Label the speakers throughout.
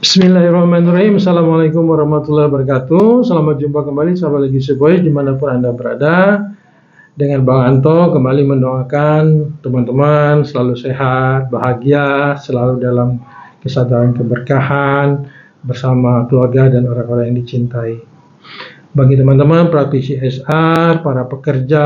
Speaker 1: Bismillahirrahmanirrahim. Assalamualaikum warahmatullahi wabarakatuh. Selamat jumpa kembali sahabat Legacy Boys dimanapun Anda berada. Dengan Bang Anto kembali mendoakan teman-teman selalu sehat, bahagia, selalu dalam kesadaran keberkahan bersama keluarga dan orang-orang yang dicintai. Bagi teman-teman praktisi SR, para pekerja,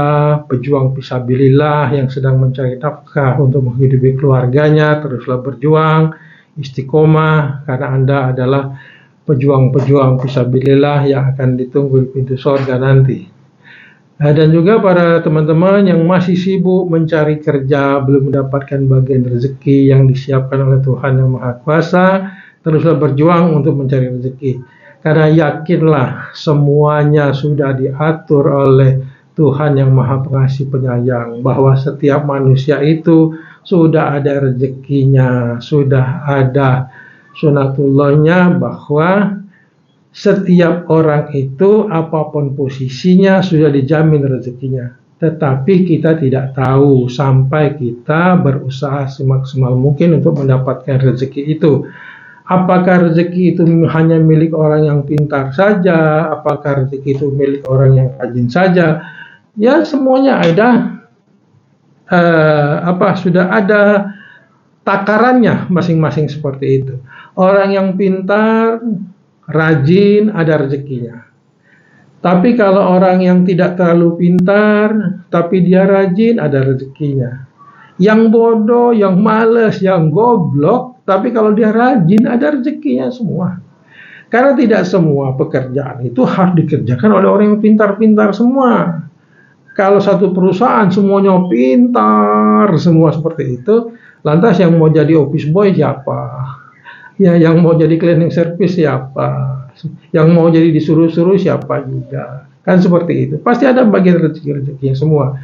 Speaker 1: pejuang fisabilillah yang sedang mencari nafkah untuk menghidupi keluarganya, teruslah berjuang, istiqomah, karena Anda adalah pejuang-pejuang fisabilillah yang akan ditunggu di pintu surga nanti. Dan juga para teman-teman yang masih sibuk mencari kerja, belum mendapatkan bagian rezeki yang disiapkan oleh Tuhan Yang Maha Kuasa, teruslah berjuang untuk mencari rezeki. Karena yakinlah semuanya sudah diatur oleh Tuhan Yang Maha Pengasih Penyayang, bahwa setiap manusia itu sudah ada rezekinya, sudah ada sunatullahnya, bahwa setiap orang itu apapun posisinya sudah dijamin rezekinya. Tetapi kita tidak tahu sampai kita berusaha semaksimal mungkin untuk mendapatkan rezeki itu. Apakah rezeki itu hanya milik orang yang pintar saja? Apakah rezeki itu milik orang yang rajin saja? Ya, semuanya ada sudah ada takarannya masing-masing seperti itu. Orang yang pintar, rajin, ada rezekinya. Tapi kalau orang yang tidak terlalu pintar, tapi dia rajin, ada rezekinya. Yang bodoh, yang malas, yang goblok, tapi kalau dia rajin, ada rezekinya semua. Karena tidak semua pekerjaan itu harus dikerjakan oleh orang yang pintar-pintar semua. Kalau satu perusahaan semuanya pintar semua seperti itu, lantas yang mau jadi office boy siapa? Ya, yang mau jadi cleaning service siapa? Yang mau jadi disuruh-suruh siapa juga? Kan seperti itu. Pasti ada bagian rezeki-rezekinya semua.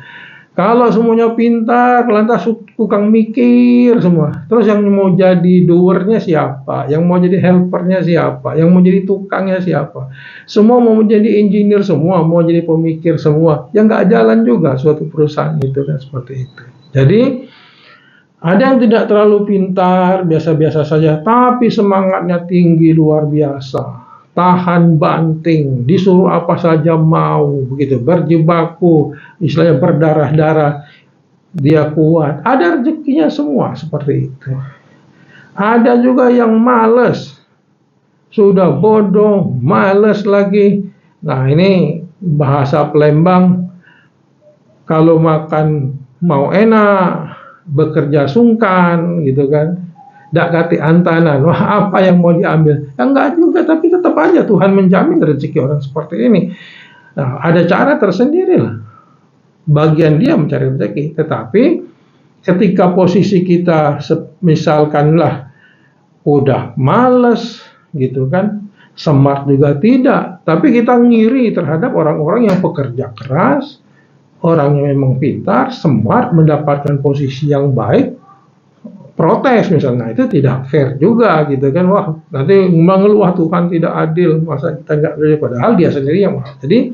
Speaker 1: Kalau semuanya pintar, lantas tukang mikir semua. Terus yang mau jadi doernya siapa? Yang mau jadi helpernya siapa? Yang mau jadi tukangnya siapa? Semua mau menjadi engineer semua, mau jadi pemikir semua. Yang nggak jalan juga suatu perusahaan itu kan seperti itu. Jadi ada yang tidak terlalu pintar, biasa-biasa saja, tapi semangatnya tinggi luar biasa. Tahan banting, disuruh apa saja mau, begitu, berjibaku, istilahnya berdarah-darah, dia kuat. Ada rezekinya semua seperti itu. Ada juga yang malas, sudah bodoh, malas lagi. Nah, ini bahasa Palembang, kalau makan mau enak, bekerja sungkan, gitu kan. Dak kati antanan, wah apa yang mau diambil? Ya enggak juga, tapi tetap aja Tuhan menjamin rezeki orang seperti ini. Nah, ada cara tersendiri lah. Bagian dia mencari rezeki, tetapi ketika posisi kita misalkanlah udah males gitu kan, smart juga tidak, tapi kita ngiri terhadap orang-orang yang pekerja keras, orang yang memang pintar, smart, mendapatkan posisi yang baik, protes misalnya, itu tidak fair juga gitu kan. Wah, nanti mengeluh Tuhan tidak adil, masa kita nggak adil, padahal dia sendiri yang mau. Jadi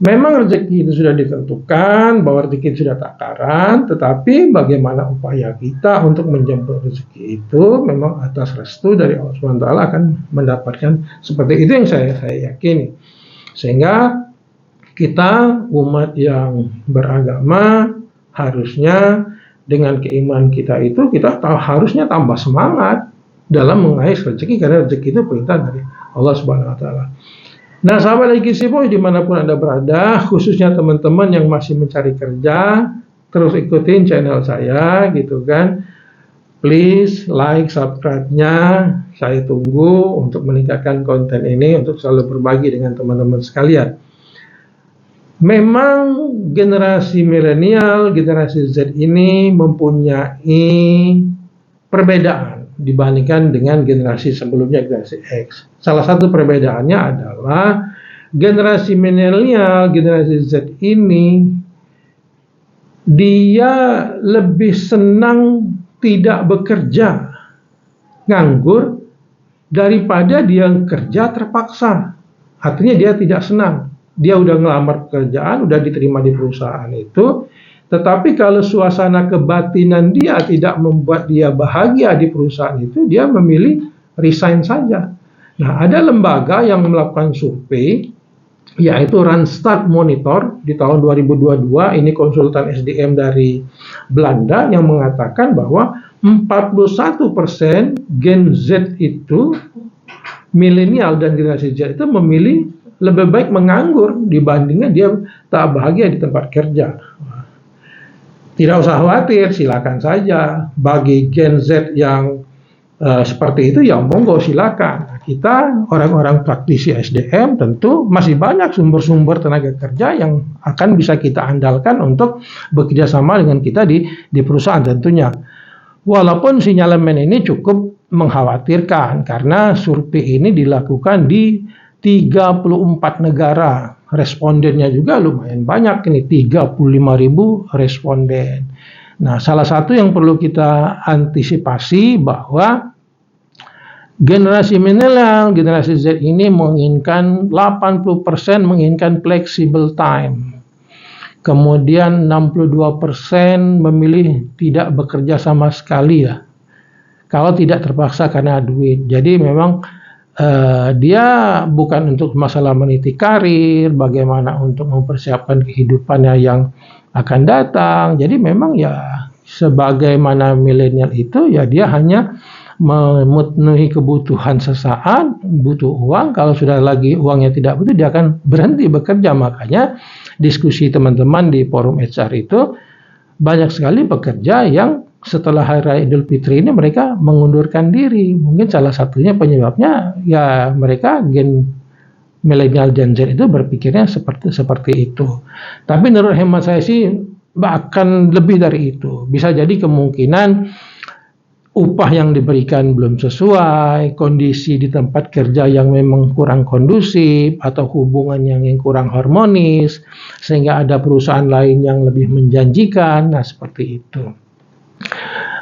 Speaker 1: memang rezeki itu sudah ditentukan, bahwa rezeki itu sudah takaran, tetapi bagaimana upaya kita untuk menjemput rezeki itu memang atas restu dari Allah SWT akan mendapatkan seperti itu yang saya yakini. Sehingga kita umat yang beragama harusnya dengan keimanan kita itu, kita harusnya tambah semangat dalam mengais rezeki, karena rezeki itu perintah dari Allah Subhanahu Wa Taala. Nah, sahabat Legacy Boys dimanapun Anda berada, khususnya teman-teman yang masih mencari kerja, terus ikutin channel saya, gitu kan. Please like, subscribe-nya, saya tunggu untuk meningkatkan konten ini, untuk selalu berbagi dengan teman-teman sekalian. Memang generasi milenial, generasi Z ini mempunyai perbedaan dibandingkan dengan generasi sebelumnya, generasi X. Salah satu perbedaannya adalah generasi milenial, generasi Z ini dia lebih senang tidak bekerja, nganggur, daripada dia kerja terpaksa. Artinya dia tidak senang. Dia udah ngelamar pekerjaan, udah diterima di perusahaan itu, tetapi kalau suasana kebatinan dia tidak membuat dia bahagia di perusahaan itu, dia memilih resign saja. Nah, ada lembaga yang melakukan survei, yaitu Randstad Monitor di tahun 2022, ini konsultan SDM dari Belanda yang mengatakan bahwa 41% Gen Z itu, milenial dan generasi Z itu memilih lebih baik menganggur dibandingkan dia tak bahagia di tempat kerja. Tidak usah khawatir, silakan saja. Bagi Gen Z yang seperti itu, ya monggo silakan. Kita orang-orang praktisi SDM tentu masih banyak sumber-sumber tenaga kerja yang akan bisa kita andalkan untuk bekerja sama dengan kita di perusahaan tentunya. Walaupun sinyalemen ini cukup mengkhawatirkan karena survei ini dilakukan di 34 negara. Respondennya juga lumayan banyak, ini 35.000 responden. Nah, salah satu yang perlu kita antisipasi bahwa generasi milenial, generasi Z ini menginginkan 80% menginginkan flexible time. Kemudian 62% memilih tidak bekerja sama sekali ya. Kalau tidak terpaksa karena duit. Jadi memang dia bukan untuk masalah meniti karir, bagaimana untuk mempersiapkan kehidupannya yang akan datang. Jadi memang ya sebagaimana milenial itu ya dia hanya memenuhi kebutuhan sesaat, butuh uang. Kalau sudah lagi uangnya tidak butuh, dia akan berhenti bekerja. Makanya diskusi teman-teman di forum HR itu banyak sekali pekerja yang setelah Hari Raya Idul Fitri ini mereka mengundurkan diri. Mungkin salah satunya penyebabnya ya mereka gen milenial Gen Z itu berpikirnya seperti itu. Tapi menurut hemat saya sih bahkan lebih dari itu. Bisa jadi kemungkinan upah yang diberikan belum sesuai, kondisi di tempat kerja yang memang kurang kondusif, atau hubungan yang kurang harmonis, sehingga ada perusahaan lain yang lebih menjanjikan. Nah, seperti itu.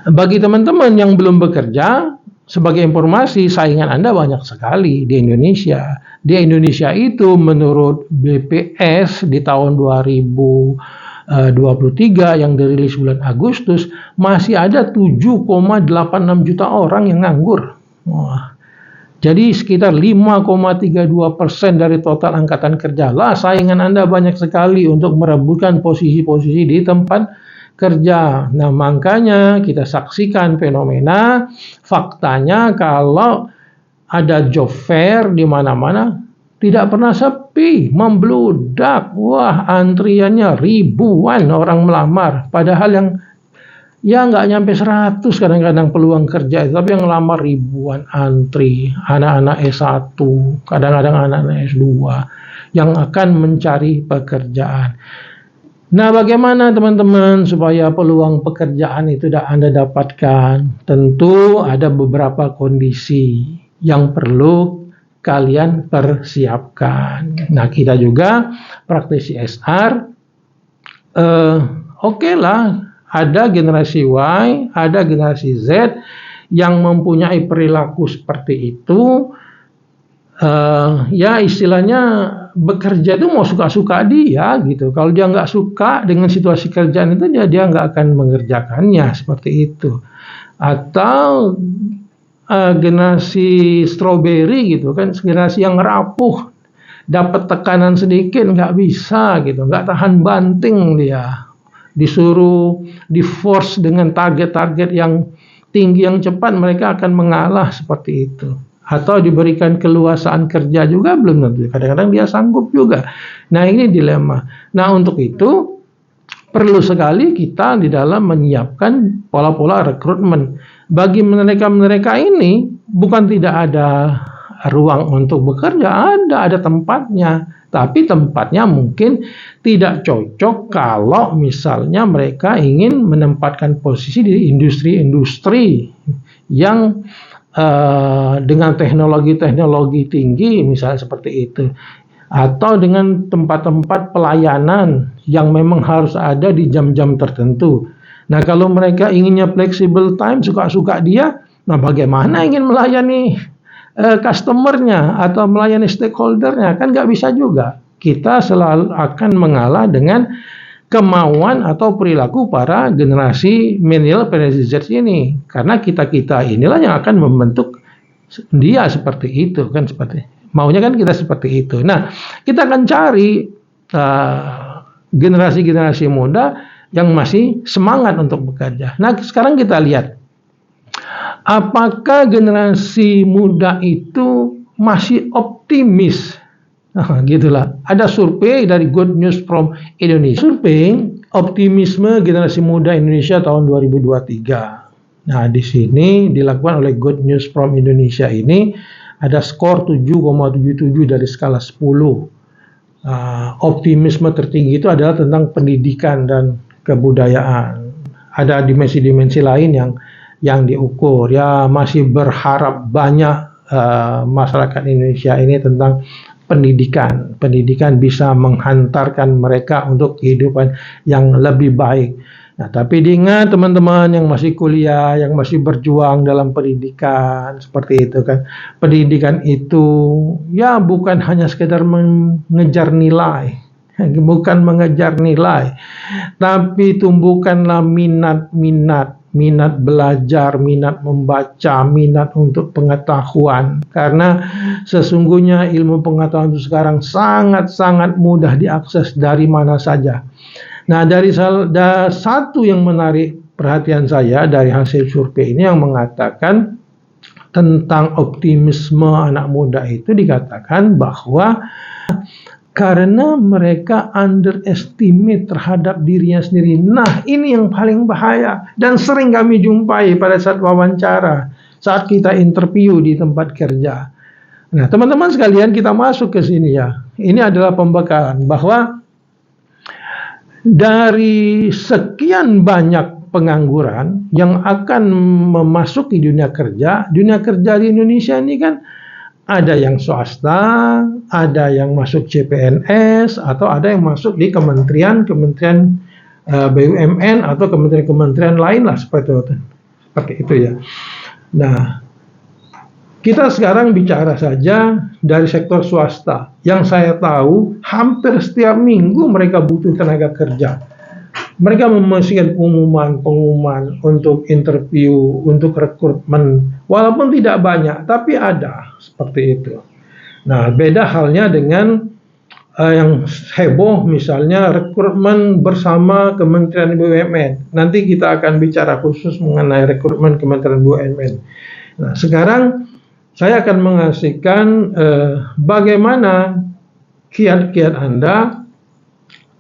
Speaker 1: Bagi teman-teman yang belum bekerja, sebagai informasi, saingan Anda banyak sekali di Indonesia. Di Indonesia itu menurut BPS di tahun 2023 yang dirilis bulan Agustus, masih ada 7,86 juta orang yang nganggur. Wah. Jadi sekitar 5,32% dari total angkatan kerja. Lah, saingan Anda banyak sekali untuk merebutkan posisi-posisi di tempat kerja. Nah, makanya kita saksikan fenomena faktanya kalau ada job fair di mana-mana tidak pernah sepi, membludak. Wah, antriannya ribuan orang melamar. Padahal yang ya nggak nyampe 100 kadang-kadang peluang kerja, tapi yang melamar ribuan antri. Anak-anak S1, kadang-kadang anak-anak S2 yang akan mencari pekerjaan. Nah, bagaimana teman-teman supaya peluang pekerjaan itu Anda dapatkan? Tentu ada beberapa kondisi yang perlu kalian persiapkan. Nah, kita juga praktisi SR, oke lah, ada generasi Y, ada generasi Z yang mempunyai perilaku seperti itu. Ya istilahnya bekerja itu mau suka-suka dia gitu. Kalau dia nggak suka dengan situasi kerjaan itu, dia nggak akan mengerjakannya seperti itu. Atau generasi strawberry gitu kan, generasi yang rapuh, dapat tekanan sedikit nggak bisa gitu, nggak tahan banting dia, disuruh di force dengan target-target yang tinggi yang cepat, mereka akan mengalah seperti itu. Atau diberikan keluasaan kerja juga belum tentu, kadang-kadang dia sanggup juga. Nah, ini dilema. Nah, untuk itu perlu sekali kita di dalam menyiapkan pola-pola rekrutmen. Bagi mereka-mereka ini bukan tidak ada ruang untuk bekerja, ada tempatnya. Tapi tempatnya mungkin tidak cocok kalau misalnya mereka ingin menempatkan posisi di industri-industri yang dengan teknologi-teknologi tinggi, misalnya seperti itu. Atau dengan tempat-tempat pelayanan yang memang harus ada di jam-jam tertentu. Nah, kalau mereka inginnya flexible time, suka-suka dia, nah bagaimana ingin melayani customernya atau melayani stakeholdernya, kan nggak bisa juga. Kita selalu akan mengalah dengan kemauan atau perilaku para generasi milenial, generasi Z ini, karena kita inilah yang akan membentuk dia seperti itu, kan seperti maunya kan kita seperti itu. Nah, kita akan cari generasi-generasi muda yang masih semangat untuk bekerja. Nah, sekarang kita lihat apakah generasi muda itu masih optimis? Nah, gitulah. Ada survei dari Good News from Indonesia. Survei optimisme generasi muda Indonesia tahun 2023. Nah, di sini dilakukan oleh Good News from Indonesia ini ada skor 7,77 dari skala 10. Optimisme tertinggi itu adalah tentang pendidikan dan kebudayaan. Ada dimensi-dimensi lain yang diukur, ya masih berharap banyak masyarakat Indonesia ini tentang pendidikan bisa menghantarkan mereka untuk kehidupan yang lebih baik. Nah, tapi diingat teman-teman yang masih kuliah, yang masih berjuang dalam pendidikan seperti itu kan, pendidikan itu ya bukan hanya sekedar mengejar nilai, bukan mengejar nilai, tapi tumbuhkanlah minat belajar, minat membaca, minat untuk pengetahuan. Karena sesungguhnya ilmu pengetahuan itu sekarang sangat-sangat mudah diakses dari mana saja. Nah, dari satu yang menarik perhatian saya dari hasil survei ini yang mengatakan tentang optimisme anak muda itu, dikatakan bahwa karena mereka underestimate terhadap dirinya sendiri. Nah, ini yang paling bahaya dan sering kami jumpai pada saat wawancara, saat kita interview di tempat kerja. Nah, teman-teman sekalian, kita masuk ke sini ya. Ini adalah pembekalan bahwa dari sekian banyak pengangguran yang akan memasuki dunia kerja di Indonesia ini kan ada yang swasta, ada yang masuk CPNS, atau ada yang masuk di kementerian BUMN atau kementerian-kementerian lain lah seperti itu ya. Nah, kita sekarang bicara saja dari sektor swasta. Yang saya tahu hampir setiap minggu mereka butuh tenaga kerja. Mereka memasukkan pengumuman untuk interview, untuk rekrutmen, walaupun tidak banyak, tapi ada seperti itu. Nah, beda halnya dengan yang heboh, misalnya rekrutmen bersama Kementerian BUMN. Nanti kita akan bicara khusus mengenai rekrutmen Kementerian BUMN. Nah, sekarang saya akan mengasihkan bagaimana kiat-kiat Anda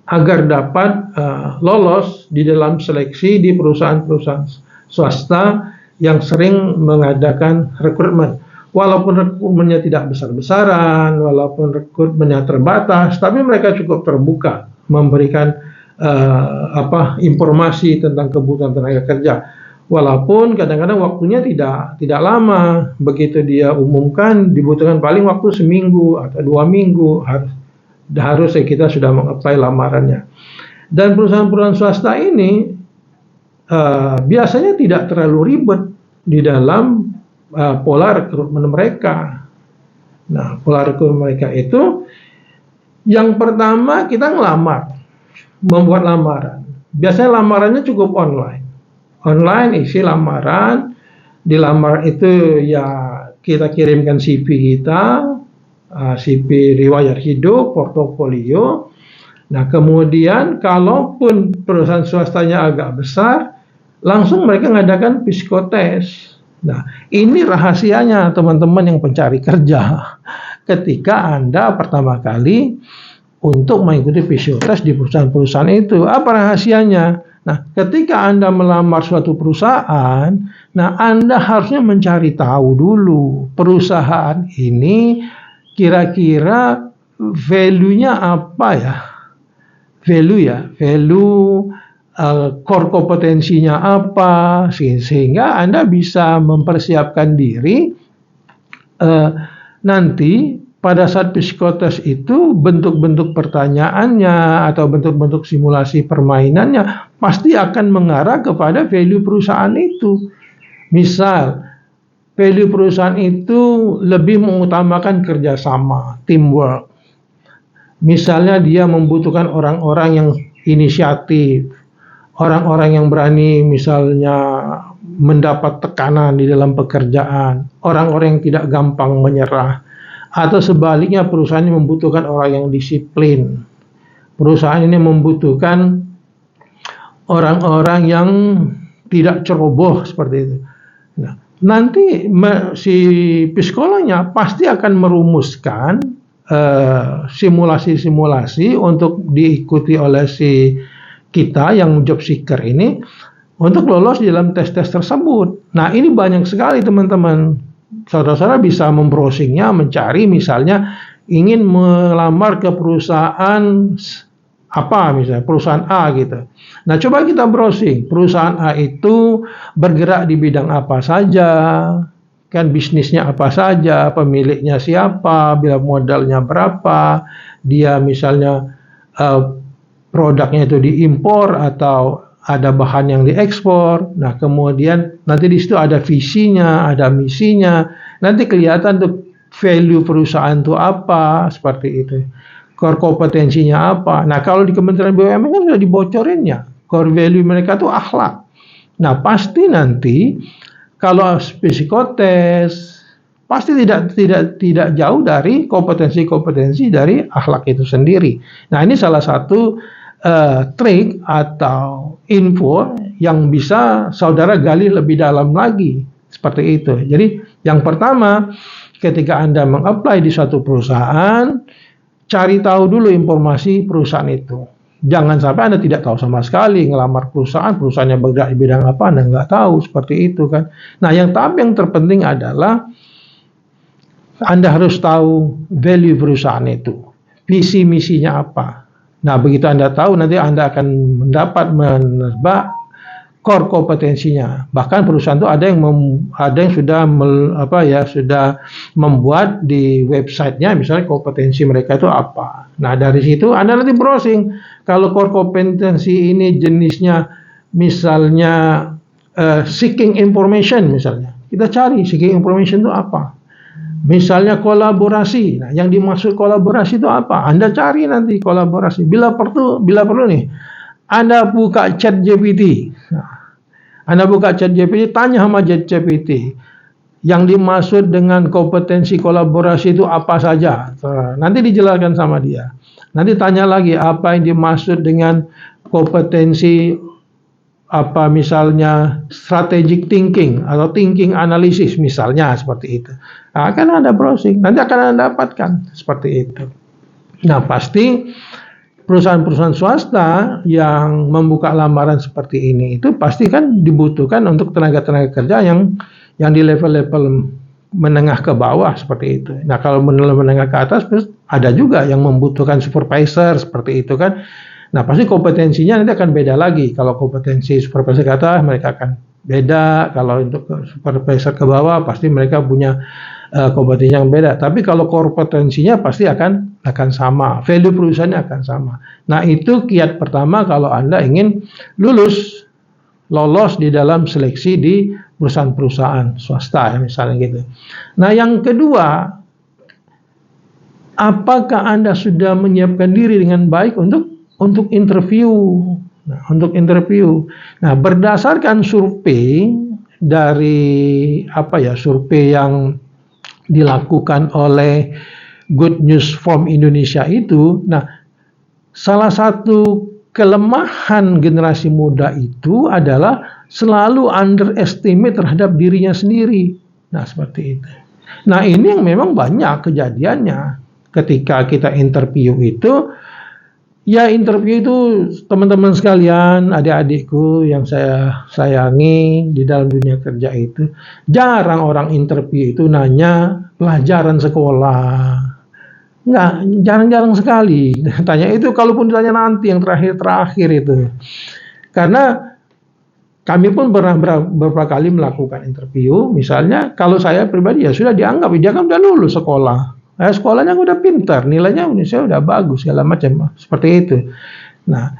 Speaker 1: agar dapat lolos di dalam seleksi di perusahaan-perusahaan swasta yang sering mengadakan rekrutmen. Walaupun rekrutmennya tidak besar-besaran, walaupun rekrutmennya terbatas, tapi mereka cukup terbuka memberikan informasi tentang kebutuhan tenaga kerja. Walaupun kadang-kadang waktunya tidak lama, begitu dia umumkan dibutuhkan paling waktu seminggu atau 2 minggu harus kita sudah mengapply lamarannya. Dan perusahaan-perusahaan swasta ini biasanya tidak terlalu ribet di dalam pola rekrutmen mereka. Nah, pola rekrutmen mereka itu yang pertama kita membuat lamaran. Biasanya lamarannya cukup online. Online isi lamaran, di lamaran itu ya kita kirimkan CV kita, CV riwayat hidup, portofolio. Nah, kemudian kalaupun perusahaan swastanya agak besar, langsung mereka mengadakan psikotes. Nah, ini rahasianya teman-teman yang pencari kerja. Ketika Anda pertama kali untuk mengikuti psikotes di perusahaan-perusahaan itu, apa rahasianya? Nah, ketika Anda melamar suatu perusahaan, nah Anda harusnya mencari tahu dulu perusahaan ini kira-kira value-nya apa ya? Value core kompetensinya apa, sehingga Anda bisa mempersiapkan diri nanti pada saat psikotes itu bentuk-bentuk pertanyaannya atau bentuk-bentuk simulasi permainannya pasti akan mengarah kepada value perusahaan itu. Misal, value perusahaan itu lebih mengutamakan kerjasama, teamwork. Misalnya dia membutuhkan orang-orang yang inisiatif, orang-orang yang berani misalnya mendapat tekanan di dalam pekerjaan, orang-orang yang tidak gampang menyerah. Atau sebaliknya perusahaan ini membutuhkan orang yang disiplin. Perusahaan ini membutuhkan orang-orang yang tidak ceroboh seperti itu. Nah, nanti si psikolognya pasti akan merumuskan simulasi-simulasi untuk diikuti oleh si kita yang job seeker ini untuk lolos di dalam tes-tes tersebut. Nah, ini banyak sekali teman-teman. Saudara-saudara bisa membrowsingnya, mencari misalnya ingin melamar ke perusahaan apa, misalnya perusahaan A gitu. Nah, coba kita browsing, perusahaan A itu bergerak di bidang apa saja, kan bisnisnya apa saja, pemiliknya siapa, bila modalnya berapa, dia misalnya produknya itu diimpor atau ada bahan yang diekspor. Nah, kemudian nanti di situ ada visinya, ada misinya. Nanti kelihatan tuh value perusahaan itu apa, seperti itu. Core kompetensinya apa. Nah, kalau di Kementerian BUMN kan sudah dibocorinnya. Core value mereka tuh akhlak. Nah, pasti nanti kalau psikotes pasti tidak jauh dari kompetensi-kompetensi dari akhlak itu sendiri. Nah, ini salah satu trik atau info yang bisa saudara gali lebih dalam lagi, seperti itu. Jadi yang pertama, ketika Anda meng-apply di suatu perusahaan, cari tahu dulu informasi perusahaan itu. Jangan sampai Anda tidak tahu sama sekali, ngelamar perusahaannya bergerak di bidang apa, Anda nggak tahu, seperti itu kan. Nah, yang terpenting adalah Anda harus tahu value perusahaan itu, visi misinya apa. Nah, begitu Anda tahu, nanti Anda akan mendapat menerba core kompetensinya. Bahkan perusahaan itu ada yang sudah membuat di websitenya, misalnya kompetensi mereka itu apa. Nah, dari situ Anda nanti browsing. Kalau core kompetensi ini jenisnya misalnya seeking information, misalnya kita cari seeking information itu apa. Misalnya kolaborasi. Nah, yang dimaksud kolaborasi itu apa? Anda cari nanti kolaborasi. Bila perlu nih, Anda buka ChatGPT. Nah, Anda buka ChatGPT, tanya sama ChatGPT. Yang dimaksud dengan kompetensi kolaborasi itu apa saja? Nanti dijelaskan sama dia. Nanti tanya lagi apa yang dimaksud dengan kompetensi apa, misalnya strategic thinking atau thinking analysis misalnya, seperti itu. Nah, akan ada browsing, nanti akan Anda dapatkan seperti itu. Nah, pasti perusahaan-perusahaan swasta yang membuka lamaran seperti ini itu pasti kan dibutuhkan untuk tenaga-tenaga kerja yang di level-level menengah ke bawah, seperti itu. Nah, kalau menengah ke atas ada juga yang membutuhkan supervisor, seperti itu kan. Nah, pasti kompetensinya nanti akan beda lagi. Kalau kompetensi supervisor ke atas, mereka akan beda. Kalau untuk supervisor ke bawah, pasti mereka punya kompetensi yang beda. Tapi kalau kompetensinya pasti akan sama. Value perusahaannya akan sama. Nah, itu kiat pertama kalau Anda ingin lolos di dalam seleksi di perusahaan-perusahaan swasta, ya, misalnya gitu. Nah, yang kedua, apakah Anda sudah menyiapkan diri dengan baik untuk interview? Nah, untuk interview. Nah, berdasarkan survei dari survei yang dilakukan oleh Good News From Indonesia itu, nah, salah satu kelemahan generasi muda itu adalah selalu underestimate terhadap dirinya sendiri. Nah, seperti itu. Nah, ini yang memang banyak kejadiannya ketika kita interview itu. Ya, interview itu teman-teman sekalian, adik-adikku yang saya sayangi di dalam dunia kerja itu, jarang orang interview itu nanya pelajaran sekolah. Enggak, jarang-jarang sekali. Tanya itu, kalaupun ditanya nanti yang terakhir-terakhir itu. Karena kami pun pernah beberapa kali melakukan interview, misalnya kalau saya pribadi ya sudah dianggap, dia kan udah lulus sekolah. Sekolahnya udah pintar, nilainya saya udah bagus, segala macam. Seperti itu. Nah,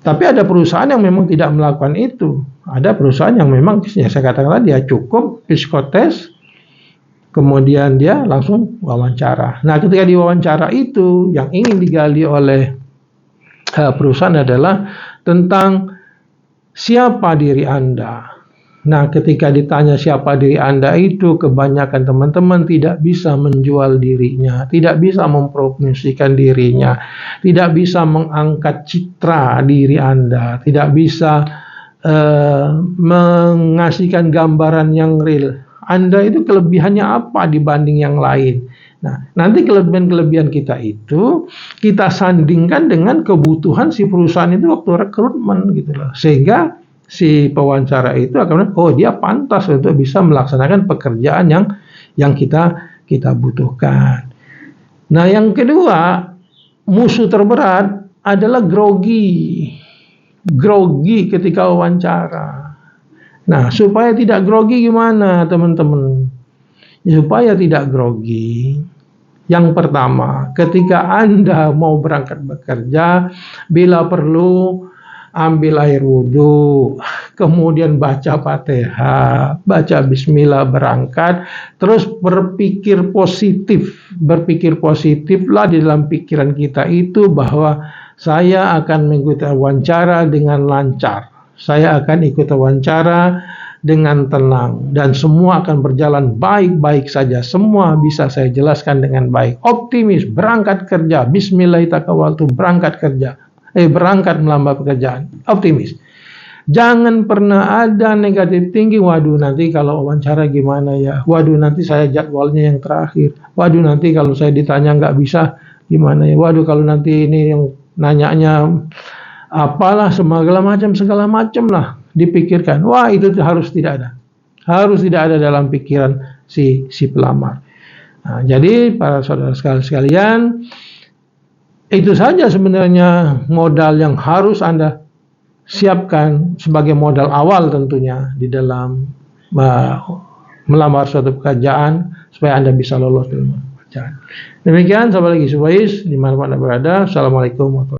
Speaker 1: tapi ada perusahaan yang memang tidak melakukan itu. Ada perusahaan yang memang, ya saya katakan dia cukup psikotes, kemudian dia langsung wawancara. Nah, ketika diwawancara itu, yang ingin digali oleh perusahaan adalah tentang siapa diri Anda. Nah, ketika ditanya siapa diri Anda itu, kebanyakan teman-teman tidak bisa menjual dirinya, tidak bisa mempromosikan dirinya, tidak bisa mengangkat citra diri Anda, tidak bisa mengasihkan gambaran yang real. Anda itu kelebihannya apa dibanding yang lain. Nah, nanti kelebihan-kelebihan kita itu kita sandingkan dengan kebutuhan si perusahaan itu waktu rekrutmen gitu loh. Sehingga si pewawancara itu akan, oh dia pantas untuk bisa melaksanakan pekerjaan yang kita butuhkan. Nah, yang kedua, musuh terberat adalah grogi ketika wawancara. Nah, supaya tidak grogi gimana teman-teman? Supaya tidak grogi, yang pertama, ketika Anda mau berangkat bekerja, bila perlu ambil air wudhu, kemudian baca Fatihah, baca Bismillah, berangkat, terus berpikir positiflah di dalam pikiran kita itu bahwa saya akan mengikuti wawancara dengan lancar, saya akan ikut wawancara dengan tenang, dan semua akan berjalan baik-baik saja, semua bisa saya jelaskan dengan baik. Optimis, berangkat kerja, bismillahirrahmanirrahim, berangkat kerja, berangkat melamar pekerjaan, optimis. Jangan pernah ada negatif tinggi, waduh nanti kalau wawancara gimana ya, waduh nanti saya jadwalnya yang terakhir, waduh nanti kalau saya ditanya nggak bisa gimana ya, waduh kalau nanti ini yang nanyanya apalah, segala macam lah dipikirkan. Wah, itu harus tidak ada dalam pikiran si pelamar. Nah, jadi para saudara sekalian, itu saja sebenarnya modal yang harus Anda siapkan sebagai modal awal tentunya di dalam melamar suatu pekerjaan supaya Anda bisa lolos dalam pekerjaan. Demikian, sahabat Lagi Subais, dimanapun Anda berada. Assalamualaikum warahmatullahi wabarakatuh.